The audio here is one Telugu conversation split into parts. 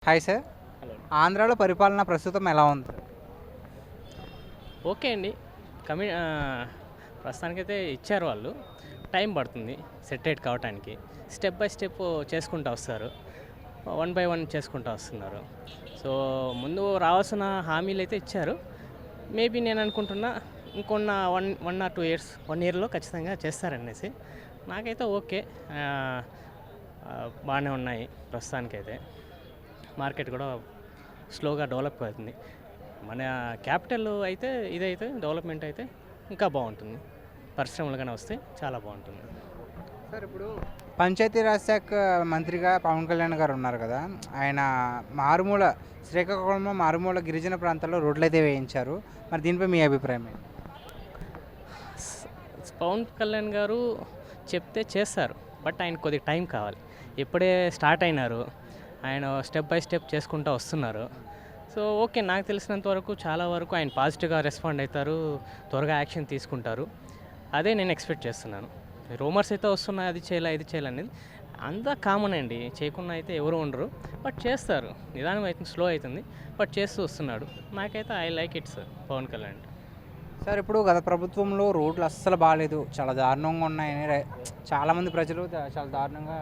Hi sir. హలో. ఆంధ్రాలో పరిపాలన ప్రస్తుతం ఎలా ఉంది? ఓకే అండి. కమి ప్రస్తుతానికైతే ఇచ్చారు వాళ్ళు. టైం పడుతుంది సెటరేట్ కావటానికి. స్టెప్ బై స్టెప్ చేసుకుంటూ వస్తారు. వన్ బై వన్ చేసుకుంటూ వస్తున్నారు. సో, ముందు రావాల్సిన హామీలైతే ఇచ్చారు. మేబీ నేను అనుకుంటున్నా ఇంకొన్న 1 ఆర్ 2 ఇయర్స్ 1 ఇయర్‌లో ఖచ్చితంగా చేస్తారనేసి. నాకైతే ఓకే. బాగానే ఉన్నాయి ప్రస్తుతానికైతే. మార్కెట్ కూడా స్లోగా డెవలప్ అవుతుంది. మన క్యాపిటల్ అయితే ఇదైతే డెవలప్మెంట్ అయితే ఇంకా బాగుంటుంది. పరిశ్రమలు కానీ వస్తే చాలా బాగుంటుంది. సార్, ఇప్పుడు పంచాయతీరాజ్ శాఖ మంత్రిగా పవన్ కళ్యాణ్ గారు ఉన్నారు కదా. ఆయన మారుమూల శ్రీకాకుళంలో మారుమూల గిరిజన ప్రాంతాల్లో రోడ్లైతే వేయించారు. మరి దీనిపై మీ అభిప్రాయం ఏంటి? పవన్ కళ్యాణ్ గారు చెప్తే చేస్తారు. బట్ ఆయన కొద్దిగా టైం కావాలి. ఇప్పుడే స్టార్ట్ అయినారు. ఆయన స్టెప్ బై స్టెప్ చేసుకుంటూ వస్తున్నారు. సో, ఓకే, నాకు తెలిసినంత వరకు చాలా వరకు ఆయన పాజిటివ్గా రెస్పాండ్ అవుతారు. త్వరగా యాక్షన్ తీసుకుంటారు. అదే నేను ఎక్స్పెక్ట్ చేస్తున్నాను. రూమర్స్ అయితే వస్తున్నాయి, అది చేయాలి ఇది చేయాలనేది అంతా కామన్ అండి. చేయకుండా అయితే ఎవరు ఉండరు. బట్ చేస్తారు. నిదానం అవుతుంది, స్లో అవుతుంది. బట్ చేస్తూ వస్తున్నాడు. నాకైతే I like it sir Pavan Kalyan. Sir, ఇప్పుడు గత ప్రభుత్వంలో రోడ్లు అస్సలు బాగాలేదు, చాలా దారుణంగా ఉన్నాయని చాలామంది ప్రజలు చాలా దారుణంగా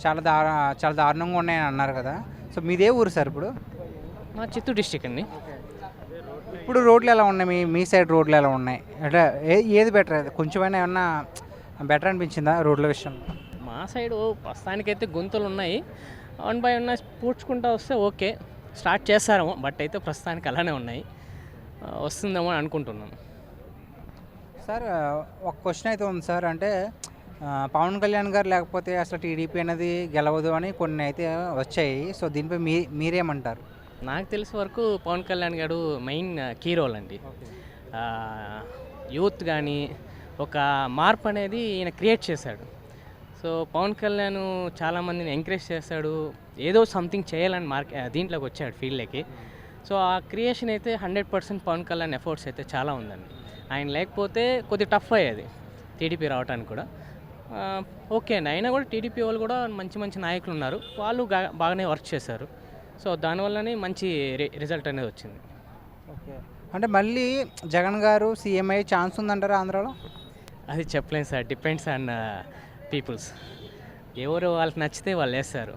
చాలా దారుణంగా ఉన్నాయని అన్నారు కదా. సో, మీదే ఊరు సార్ ఇప్పుడు? మా చిత్తూరు డిస్టిక్ అండి. ఇప్పుడు రోడ్లు ఎలా ఉన్నాయి? మీ సైడ్ రోడ్లు ఎలా ఉన్నాయి? అంటే ఏది బెటర్? కొంచెమైనా ఏమన్నా బెటర్ అనిపించిందా రోడ్ల విషయంలో? మా సైడు ప్రస్తుతానికైతే గుంతలు ఉన్నాయి. 1 బై 1 పూడ్చుకుంటూ వస్తే ఓకే, స్టార్ట్ చేస్తారేమో. బట్ అయితే ప్రస్తుతానికి అలానే ఉన్నాయి. వస్తుందేమో అని అనుకుంటున్నాను. సార్, ఒక క్వశ్చన్ అయితే ఉంది సార్. అంటే పవన్ కళ్యాణ్ గారు లేకపోతే అసలు టీడీపీ అనేది గెలవదు అని కొన్ని అయితే వచ్చాయి. సో, దీనిపై మీరేమంటారు? నాకు తెలిసే వరకు పవన్ కళ్యాణ్ గారు మెయిన్ కీ రోల్ అండి. యూత్ కానీ ఒక మార్పు అనేది ఈయన క్రియేట్ చేశాడు. సో, పవన్ కళ్యాణ్ చాలామందిని ఎంకరేజ్ చేస్తాడు. ఏదో సంథింగ్ చేయాలని దీంట్లోకి వచ్చాడు ఫీల్డ్లోకి. సో, ఆ క్రియేషన్ అయితే 100% పవన్ కళ్యాణ్ ఎఫర్ట్స్ అయితే చాలా ఉందండి. ఆయన లేకపోతే కొద్దిగా టఫ్ అయ్యేది టీడీపీ రావడానికి కూడా. ఓకే అండి. అయినా కూడా టీడీపీ వాళ్ళు కూడా మంచి మంచి నాయకులు ఉన్నారు. వాళ్ళు బాగానే వర్క్ చేశారు. సో, దానివల్లనే మంచి రిజల్ట్ అనేది వచ్చింది. ఓకే. అంటే మళ్ళీ జగన్ గారు సీఎం అయ్యే ఛాన్స్ ఉందంటారా ఆంధ్రాలో? అది చెప్పలేను సార్. Depends on peoples. ఎవరు వాళ్ళకి నచ్చితే వాళ్ళు వేస్తారు.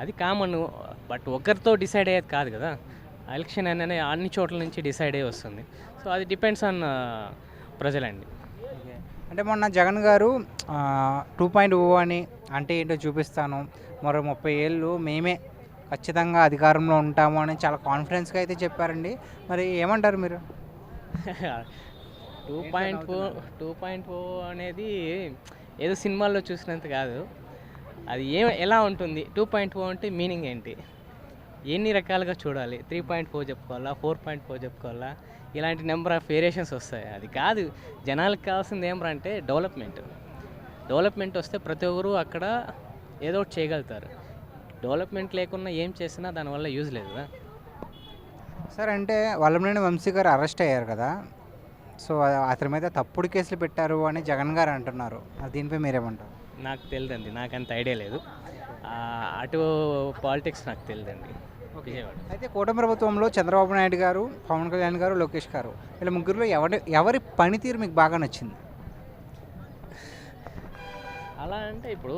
అది కామన్. బట్ ఒకరితో డిసైడ్ అయ్యేది కాదు కదా. ఎలక్షన్ అనేది అన్ని చోట్ల నుంచి డిసైడ్ అయ్యి వస్తుంది. సో, అది డిపెండ్స్ ఆన్ ప్రజలండి. ఓకే. అంటే మొన్న జగన్ గారు 2.0 అని అంటే ఏంటో చూపిస్తాను, మరో 30 ఏళ్ళు మేమే ఖచ్చితంగా అధికారంలో ఉంటాము అని చాలా కాన్ఫిడెన్స్గా అయితే చెప్పారండి. మరి ఏమంటారు మీరు? 2.0 అనేది ఏదో సినిమాల్లో చూసినంత కాదు. అది ఎలా ఉంటుంది? 2.0 అంటే మీనింగ్ ఏంటి? ఎన్ని రకాలుగా చూడాలి? 3.4 చెప్పుకోవాలా, 4.4 చెప్పుకోవాలా? ఇలాంటి నెంబర్ ఆఫ్ వేరియేషన్స్ వస్తాయి. అది కాదు. జనాలకు కావాల్సింది ఏమంటే డెవలప్మెంట్ వస్తే ప్రతి ఒక్కరు అక్కడ ఏదో ఒకటి చేయగలుగుతారు. డెవలప్మెంట్ లేకుండా ఏం చేసినా దానివల్ల యూజ్ లేదు కదా. సార్, అంటే వల్లభనేని వంశీ గారు అరెస్ట్ అయ్యారు కదా. సో, అతని మీద తప్పుడు కేసులు పెట్టారు అని జగన్ గారు అంటున్నారు. మరి దీనిపై మీరేమంటారు? నాకు తెలియదండి. నాకు అంత ఐడియా లేదు. అటు పాలిటిక్స్ నాకు తెలియదండి. విజయవాడ అయితే కూటమి ప్రభుత్వంలో చంద్రబాబు నాయుడు గారు, పవన్ కళ్యాణ్ గారు, లోకేష్ గారు, వీళ్ళ ముగ్గురులో ఎవరి పనితీరు మీకు బాగా నచ్చింది? అలా అంటే ఇప్పుడు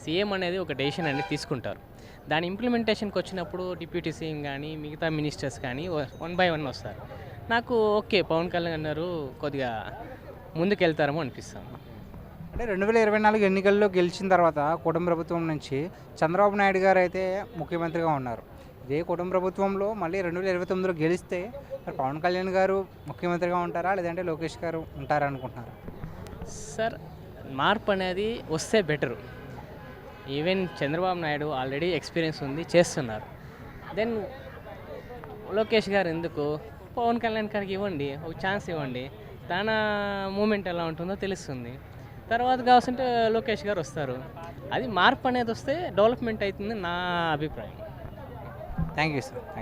సీఎం అనేది ఒక డెసిషన్ అనేది తీసుకుంటారు. దాని ఇంప్లిమెంటేషన్కి వచ్చినప్పుడు డిప్యూటీ సీఎం కానీ మిగతా మినిస్టర్స్ కానీ 1 బై 1 వస్తారు. నాకు ఓకే, పవన్ కళ్యాణ్ గారు కొద్దిగా ముందుకెళ్తారేమో అనిపిస్తాను. అంటే 2024 ఎన్నికల్లో గెలిచిన తర్వాత కూటమి ప్రభుత్వం నుంచి చంద్రబాబు నాయుడు గారు అయితే ముఖ్యమంత్రిగా ఉన్నారు. ఇదే కూటమి ప్రభుత్వంలో మళ్ళీ 2029లో గెలిస్తే మరి పవన్ కళ్యాణ్ గారు ముఖ్యమంత్రిగా ఉంటారా, లేదంటే లోకేష్ గారు ఉంటారా అనుకుంటున్నారా? సార్, మార్పు అనేది వస్తే better. Even Chandrababu Naidu already experience ఉంది, చేస్తున్నారు. దెన్ లోకేష్ గారు ఎందుకు? పవన్ కళ్యాణ్ గారికి ఇవ్వండి, ఒక ఛాన్స్ ఇవ్వండి. తన మూమెంట్ ఎలా ఉంటుందో తెలుస్తుంది. తర్వాత కావాల్సింటే లోకేష్ గారు వస్తారు. అది మార్పు అనేది వస్తే డెవలప్మెంట్ అవుతుంది నా అభిప్రాయం. Thank you sir. Thank you.